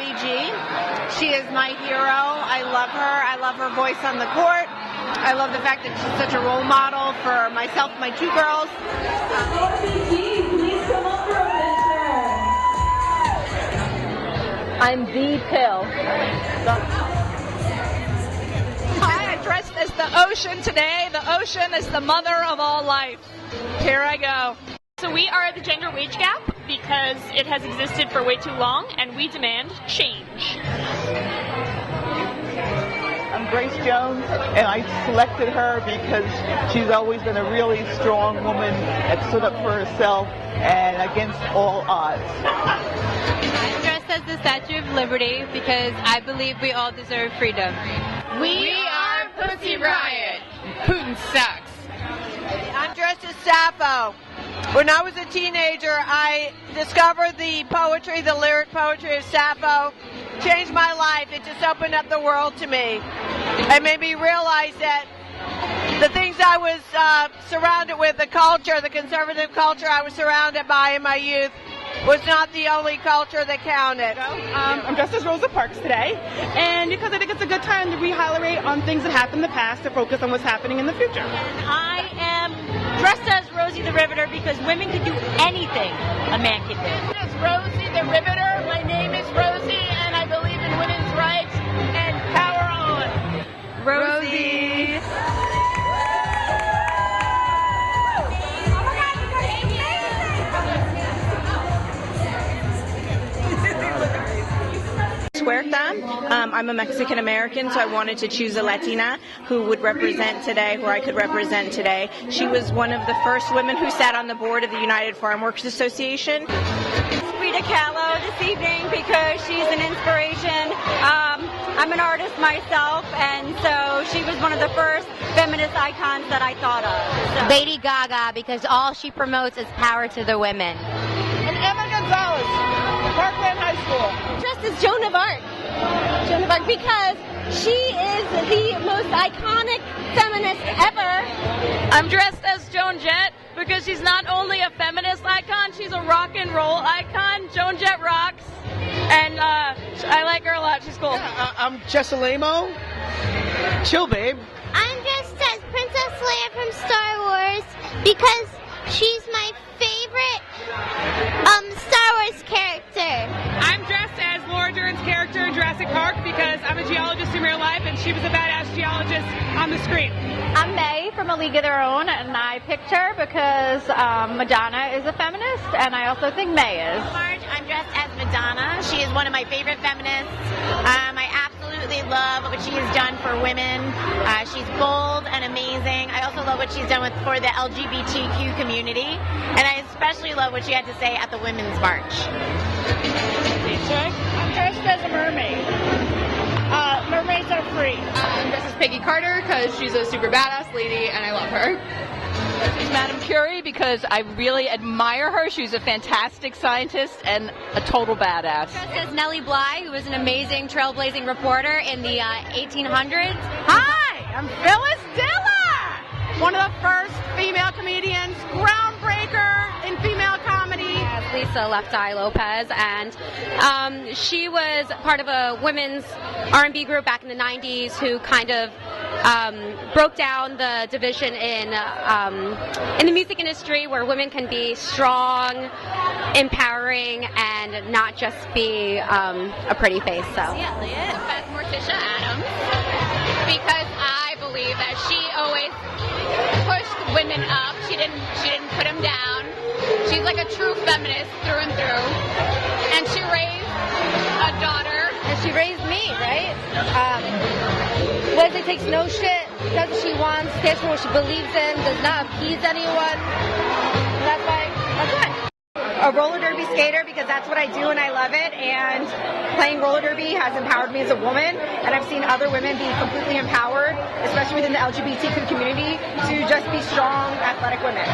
BG. She is my hero. I love her. I love her voice on the court. I love the fact that she's such a role model for myself and my two girls. BG, please come up for a picture. I'm the pill. I dressed as the ocean today. The ocean is the mother of all life. Here I go. So we are the gender wage gap because it has existed for way too long and we demand change. I'm Grace Jones, and I selected her because she's always been a really strong woman that stood up for herself and against all odds. I'm dressed as the Statue of Liberty because I believe we all deserve freedom. We are Pussy Riot. Putin sucks. I'm dressed as Sappho. When I was a teenager, I discovered the poetry, the lyric poetry of Sappho. Changed my life. It just opened up the world to me. It made me realize that the things I was surrounded with, the culture, the conservative culture I was surrounded by in my youth, was not the only culture that counted. I'm dressed as Rosa Parks today, and because I think it's a good time to re-highlight on things that happened in the past to focus on what's happening in the future. And I am dressed as Rosie the Riveter because women can do anything a man can do. It's Rosie the Riveter. My name is Rosie, and I believe in women's rights and power on. Rosie. I'm a Mexican American, so I wanted to choose a Latina who would represent today, who I could represent today. She was one of the first women who sat on the board of the United Farm Workers Association. Frida Kahlo this evening because she's an inspiration. I'm an artist myself, and so she was one of the first feminist icons that I thought of. So. Lady Gaga because all she promotes is power to the women. And Emma Gonzalez, Parkland High School. Dressed as Joan of Arc. Joan of Arc because she is the most iconic feminist ever. I'm dressed as Joan Jett because she's not only a feminist icon, she's a rock and roll icon. Joan Jett rocks, and I like her a lot. She's cool. Yeah, I'm Jessa Lamo. Chill, babe. I'm dressed as Princess Leia from Star Wars because she's my favorite Star Wars character. I'm dressed as Laura Dern's character in Jurassic Park because I'm a geologist in real life and she was a badass geologist on the screen. I'm May from A League of Their Own, and I picked her because Madonna is a feminist, and I also think May is. I'm dressed as Madonna. She is one of my favorite feminists. I absolutely love what she has done for women. She's bold and amazing. I also love what she's done for the LGBTQ community, and I especially love what she had to say at the Women's March. I'm dressed as a mermaid. Mermaids are free. I'm dressed as Peggy Carter because she's a super badass lady and I love her. This is Madame Curie because I really admire her. She's a fantastic scientist and a total badass. Dressed as Nellie Bly, who was an amazing trailblazing reporter in the 1800s. Hi, I'm Phyllis Diller, one of the first female comedians, groundbreaker in female comedy. As Lisa Left Eye Lopez, and she was part of a women's R&B group back in the 90s who kind of broke down the division in the music industry where women can be strong, empowering, and not just be a pretty face. So. Elliott as Morticia Adams because I believe that she always pushed women up. She didn't put them down. She's like a true feminist through and through. And she raised a daughter. And she raised me, right? Leslie takes no shit, does what she wants, stands for what she believes in, does not appease anyone. That's why. A roller derby skater because that's what I do and I love it, and playing roller derby has empowered me as a woman, and I've seen other women be completely empowered, especially within the LGBTQ community, to just be strong, athletic women.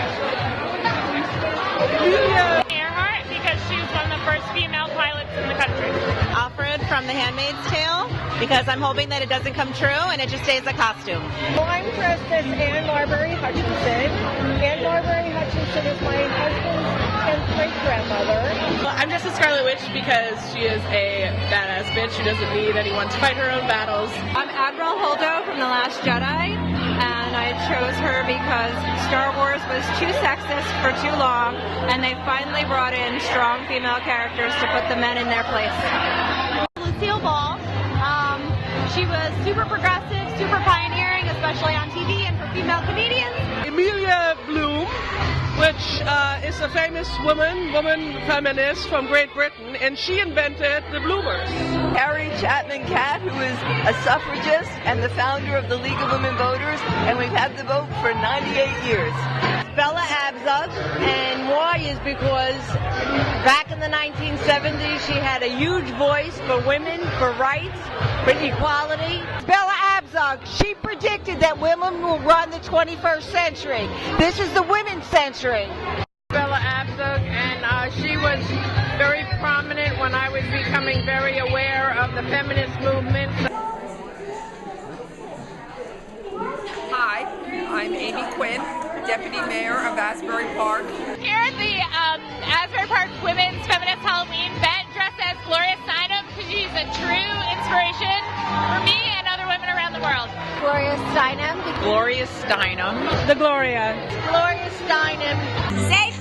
Earhart because she was one of the first female pilots in the country. Alfred from The Handmaid's Tale because I'm hoping that it doesn't come true and it just stays a costume. Well, I'm dressed as Anne Marbury Hutchinson. Anne Marbury Hutchinson is my husband's and great-grandmother. Well, I'm just a Scarlet Witch because she is a badass bitch who doesn't need anyone to fight her own battles. I'm Admiral Holdo from The Last Jedi, and I chose her because Star Wars was too sexist for too long, and they finally brought in strong female characters to put the men in their place. Lucille Ball. She was super progressive, super pioneering, especially on TV and for female comedians. Amelia Bloom, which is a famous woman feminist from Great Britain, and she invented the bloomers. Harry Chapman Catt, who is a suffragist and the founder of the League of Women Voters, and we've had the vote for 98 years. Bella Abzug, and why is because back in the 1970s she had a huge voice for women, for rights, for equality. Bella Abzug, she predicted that women will run the 21st century. This is the women's century. Bella Abzug, and she was very prominent when I was becoming very aware of the feminist movement. Hi, I'm Amy Quinn, Deputy Mayor of Asbury Park. Here at the Asbury Park Women's Feminist Halloween event, dressed as Gloria Steinem because she's a true inspiration for me and other women around the world. Gloria Steinem. Gloria Steinem. Gloria Steinem. Say